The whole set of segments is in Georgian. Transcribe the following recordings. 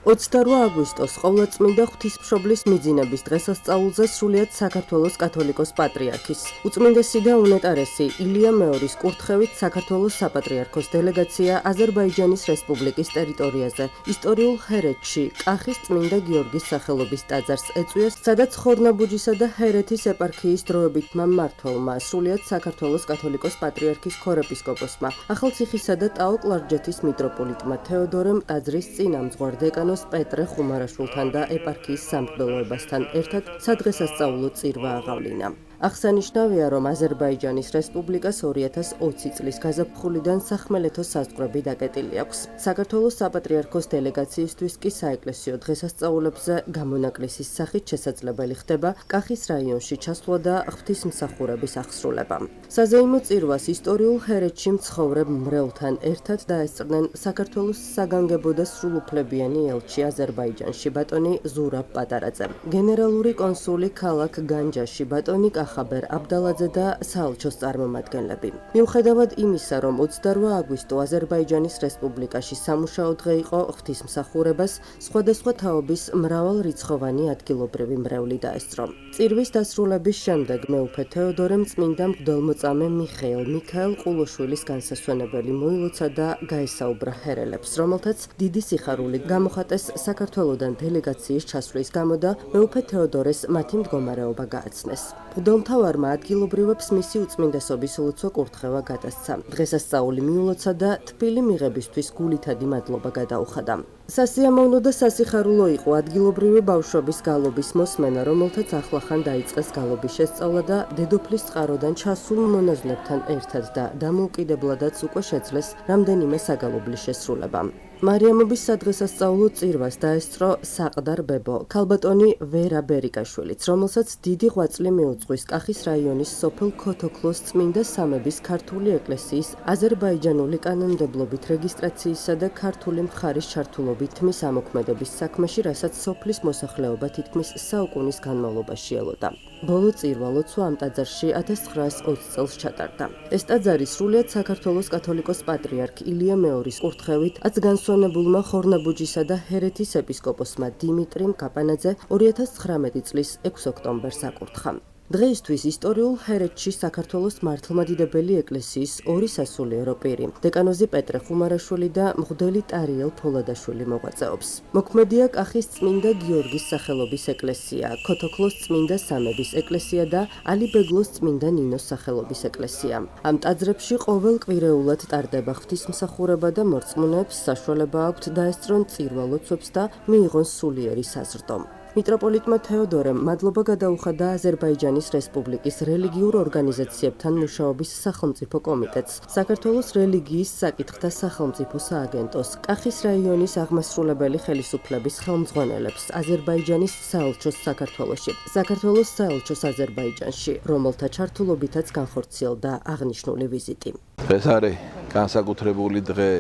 28 აგვისტოს ყოვლადწმინდა ღვთისმშობლის მიძინების დღესასწაულზე სრულიად საქართველოს კათოლიკოს პატრიარქის უწმინდესი და უნეტარესი ილია მეორის კურთხევით საქართველოს საპატრიარქოს დელეგაცია აზერბაიჯანის რესპუბლიკის ტერიტორიაზე ისტორიულ ჰერეთში კახის წმინდა გიორგის სახელობის ტაძარს ეწვიეს, სადაც ხორნაბუჯისა და ჰერეთის ეპარქიის დროებითმა მმართველმა, სრულიად საქართველოს კათოლიკოს პატრიარქის ქორეპისკოპოსმა, ახალციხისა და ტაო-კლარჯეთის მიტროპოლიტმა თეოდორემ ტაძრის წინამძღვარ დეკანოს პეტრე ხუმარაშვილთან და ეპარქიის სამღვდელოებასთან ერთად სადღესასწაულო წირვა აღავლინა. აღსანიშნავია, რომ აზერბაიჯანის რესპუბლიკას 2020 წლის გაზაფხულიდან სახმელეთო საზღვრები დაკეტილი აქვს. საქართველოს საპატრიარქოს დელეგაციისთვის კი საეკლესიო დღესასწაულებზე გამონაკლისის სახით შესაძლებელი ხდება კახის რაიონში ჩასვლა და ღვთისმსახურების აღსრულება. საზეიმო წირვას ისტორიულ ჰერეთში მცხოვრებ მრევლთან ერთად დაესწრნენ საქართველოს საგანგებო და სრულუფლებიანი ელჩი აზერბაიჯანში ბატონი ზურაბ პატარაძე, გენერალური კონსული ქალაქ განჯაში ბატონი ხაბერ აბდალაძე და საელჩოს წარმომადგენლები. მიუხედავად იმისა, რომ 28 აგვისტო აზერბაიჯანის რესპუბლიკაში სამუშაო დღე იყო, ღვთისმსახურებას სხვადასხვა თაობის მრავალრიცხოვანი ადგილობრივი მრევლი დაესწრო. წირვის დასრულების შემდეგ მეუფე თეოდორემ წმინდა მღვდელმოწამე მიქაელ ყულოშვილის განსასვენებელი მოილოცა და გაესაუბრა ჰერელებს, რომელთაც დიდი სიხარული გამოხატეს საქართველოდან დელეგაციის ჩასვლის გამო და მეუფე თეოდორეს მათი მდგომარეობა გააცნეს. მღვდელმთავარმა ადგილობრივებს მისი უწმინდესობის ლოცვა კურთხევა გადასცა. დღესასწაული მიულოცა და თბილი მიღებისთვის გულითადი მადლობა გადაუხადა. სასიამოვნო და სასიხარულო იყო ადგილობრივი ბავშვების გალობის მოსმენა, რომელთაც ახლახან დაიწყეს გალობის შესწავლა და დედოფლის წყაროდან ჩასულ მონაზვნებთან ერთად და დამოუკიდებლადაც უკვე შეძლეს რამდენიმე საგალობლის შესრულება. მარიამობის სადღესასწაულო წირვას დაესწრო საყდარ ბებო, ქალბატონი ვერა ბერიკაშვილიც, რომელსაც დიდი ღვაწლი მიუძღვის კახის რაიონის სოფელ ქოთოქლოს წმინდა სამების ქართული ეკლესიის აზერბაიჯანული კანონმდებლობით რეგისტრაციისა და ქართული მხარის ჩართულობით თმის ამოქმედების საქმეში, რასაც სოფლის მოსახლეობა თითქმის საუკუნის განმავლობაში ელოდა. ბოლო წირვა ლოცვა ამ ტაძარში 1920 წელს ჩატარდა. ეს ტაძარი სრულიად საქართველოს კათოლიკოს პატრიარქ ილია მეორის კურთხევით განსვენებულმა ხორნაბუჯისა და ჰერეთის ეპისკოპოსმა დიმიტრიმ კაპანაძე 2019 წლის 6 ოქტომბერს აკურთხა. დღეისთვის ისტორიულ ჰერეთში საქართველოს მართლმადიდებელი ეკლესიის ორი სასულიერო პირი, დეკანოზი პეტრე ხუმარაშვილი და მღვდელი ტარიელ ფოლადაშვილი მოღვაწეობს. მოქმედია კახის წმინდა გიორგის სახელობის ეკლესია, ქოთოქლოს წმინდა სამების ეკლესია და ალიბეგლოს წმინდა ნინოს სახელობის ეკლესია. ამ ტაძრებში ყოველ კვირეულად ტარდება ღვთისმსახურება და მორწმუნეებს საშუალება აქვთ დაესწრონ წირვა ლოცვებს და მიიღონ სულიერი საზრდო. მიტროპოლიტმა თეოდორემ მადლობა გადაუხადა აზერბაიჯანის რესპუბლიკის რელიგიურ ორგანიზაციებთან მუშაობის სახელმწიფო კომიტეტს, საქართველოს რელიგიის საკითხთა სახელმწიფო სააგენტოს, კახის რაიონის აღმასრულებელი ხელისუფლების ხელმძღვანელებს, აზერბაიჯანის საელჩოს საქართველოში, საქართველოს საელჩოს აზერბაიჯანში, რომელთა ჩართულობითაც განხორციელდა აღნიშნული ვიზიტი. ეს არის განსაკუთრებული დღე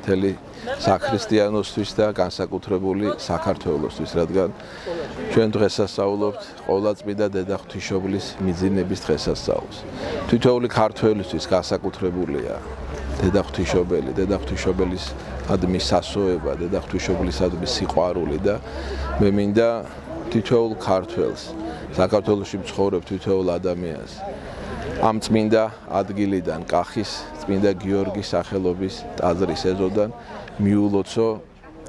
მთელი საქრისტიანოსთვის და განსაკუთრებული საქართველოსთვის, რადგან ჩვენ დღესასწაულობთ ყოვლადწმინდა დედა ღვთისმშობლის მიძინების დღესასწაულს. თითოეული ქართველისთვის განსაკუთრებულია დედა ღვთისმშობელი, დედა ღვთისმშობლისადმი სასოება, დედა ღვთისმშობლისადმი სიყვარული და მე მინდა თითოეულ ქართველს, საქართველოში მცხოვრებ თითოეულ ადამიანს ამ წმინდა ადგილიდან, კახის წმინდა გიორგის სახელობის ტაძრის ეზოდან მიულოცო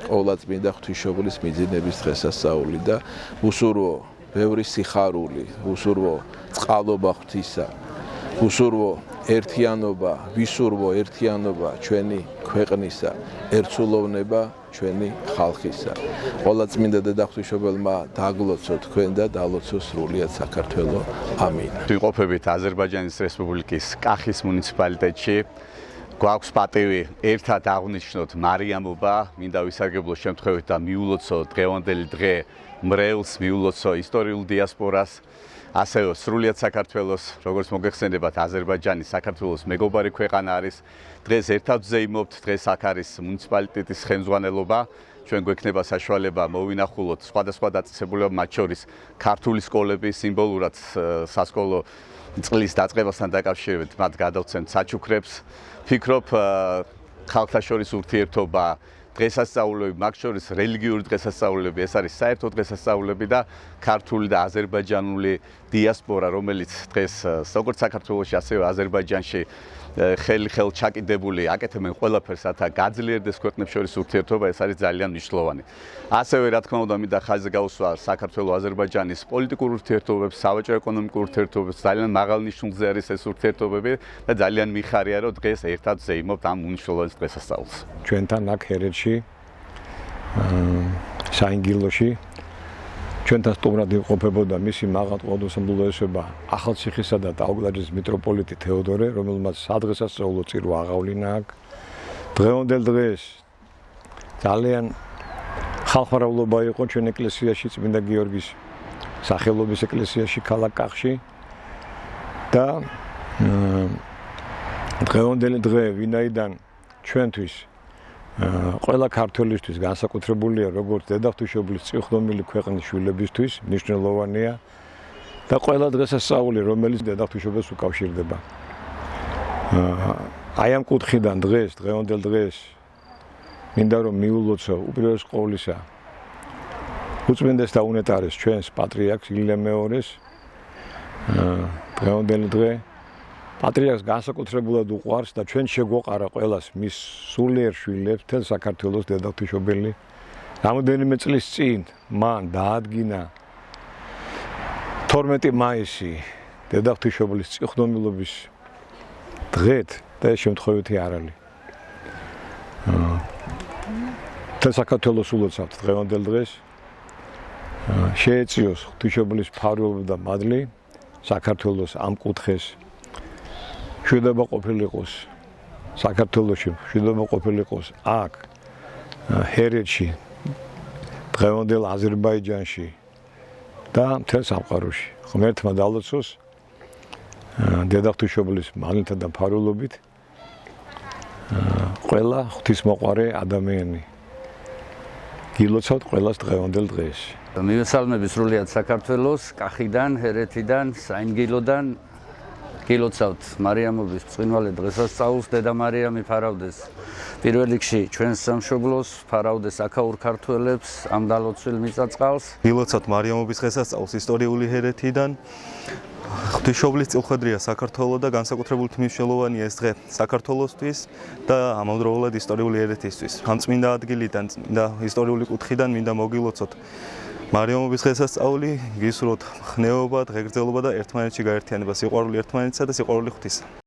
ყოვლადწმინდა ღვთისმშობლის მიძინების დღესასწაული და უსურვო ბევრი სიხარული, უსურვო წყალობა ღვთისა, უსურვო ერთიანობა, ვისურვო ერთიანობა ჩვენი ქვეყნისა, ერთსულოვნება ჩვენი ხალხისა. ყოვლადწმინდა დედა ღვთისმშობელმა დაგლოცო თქვენ და დალოცო სრულიად საქართველო. ამინ. ვიმყოფებით აზერბაიჯანის რესპუბლიკის კახის მუნიციპალიტეტში. გვაქვს პატივი ერთად აღნიშნოთ მარიამობა, მინდა ვისარგებლო შემთხვევით და მიულოცო დღევანდელი დღე მრევლს, მიულოცო ისტორიულ დიასპორას. ასევე სრულიად საქართველოს, როგორც მოგეხსენებათ, აზერბაიჯანი საქართველოს მეგობარი ქვეყანა არის. დღეს ერთად ვზეიმობთ, დღეს აქ არის მუნიციპალიტეტის ხელმძღვანელობა. ჩვენ გვექნება საშუალება მოვინახულოთ სხვადასხვა დაწესებულებები, მათ შორის ქართული სკოლები, სიმბოლურად სასკოლო წლის დაწყებასთან დაკავშირებით მათ გადავცემთ საჩუქრებს. ფიქრობ, ხალხთა შორის ურთიერთობა დღესასწაულები, მათ შორის რელიგიური დღესასწაულები, ეს არის საერთო დღესასწაულები და ქართული და აზერბაიჯანული დიასპორა, რომელიც დღეს როგორც საქართველოში, ასევე აზერბაიჯანში ხელ ჩაკიდებული აკეთებენ ყველაფერს, რათა გაძლიერდეს ქვეყნებს შორის ურთიერთობა, ეს არის ძალიან მნიშვნელოვანი. ასევე რა თქმა უნდა, მინდა ხაზზე გავუსვა საქართველო-აზერბაიჯანის პოლიტიკურ ურთიერთობებს, სავაჭრო-ეკონომიკურ ურთიერთობებს, ძალიან მაღალ ნიშნულზე არის ეს ურთიერთობები და ძალიან მიხარია, რომ დღეს ერთად ზეიმობთ ამ უნიშნულოვანეს დღესასწაულს. ჩვენთან აქ ჰერეთში, საინგილოში ჩვენთან სტუმრად იმყოფებოდა მისი მაღალყმადოსმულოესობა ახალციხისა და ტაო-კლარჯეთის მიტროპოლიტი თეოდორე, რომელმაც სადღესასწაულო წირვა აღავლინა აქ. დღევანდელ დღეს ძალიან ხალხმრავლობა იყო ჩვენ ეკლესიაში, წმინდა გიორგის სახელობის ეკლესიაში ქალაქ კახში და დღევანდელი დღე ვინაიდან ჩვენთვის ყველა ქართველისთვის განსაკუთრებულია როგორც დედაღვთისმშობლის წიხვდომილი ქვეყნის შვილებისთვის მნიშვნელოვანია და ყველა დღესასწაული რომელიც დედაღვთისმშობელს უკავშირდება. აი ამ კუთხიდან დღევანდელ დღეს მინდა რომ მიულოცო უპირველეს ყოვლისა უწმინდეს და უნეტარეს ჩვენს პატრიარქს ილია მეორეს დღევანდელი დღე პატრიარქს განსაკუთრებულად უყვარს და ჩვენ შეგვოყარა ყველას მის სულიერ შვილებს მთელ საქართველოს დედაღვთისმშობელი. რამოდენიმე წლის წინ მან დაადგინა 12 მაისი დედაღვთისმშობლის წიხვდომილობის დღეთ და ეს შემთხვევითი არ არის. მთელ საქართველოს ულოცავთ დღევანდელ დღეს შეეწიოს ღვთისმშობლის ფარველობა და მადლი საქართველოს ამ კუთხეს შვიდობა ყოფილიყოს საქართველოში, შვიდობა ყოფილიყოს აქ ჰერეთში, დღევანდელ აზერბაიჯანში და მთელ სამყაროში. ღმერთმა დალოცოს დედაღვთისმშობლის მადლითა და ფარველობით ყველა ღვთისმოყვარე ადამიანი. გილოცავთ ყველას დღევანდელ დღეს. მივესალმები სრულიად საქართველოს, კახიდან, ჰერეთიდან, საინგილოდან. გილოცავთ მარიამობის ბრწყინვალე დღესასწაულს, დედა მარიამი ფარავდეს პირველ რიგში ჩვენს სამშობლოს, ფარავდეს აქაურ ქართველებს, ამ დალოცვილ მიწა-წყალს. გილოცავთ მარიამობის დღესასწაულს ისტორიული ჰერეთიდან. ღვთისმშობლის წილხვედრია საქართველო და განსაკუთრებით მნიშვნელოვანია ეს დღე საქართველოსთვის და ამავდროულად ისტორიული ჰერეთისთვის. ამ წმინდა ადგილიდან, წმინდა ისტორიული კუთხიდან მინდა მოგილოცოთ მარიამობის დღესასწაული, გისურვოთ ხნეობა, დღეგრძელობა და ერთმანეთში გაერთიანება, სიყვარული ერთმანეთსა და სიყვარული ღვთისა.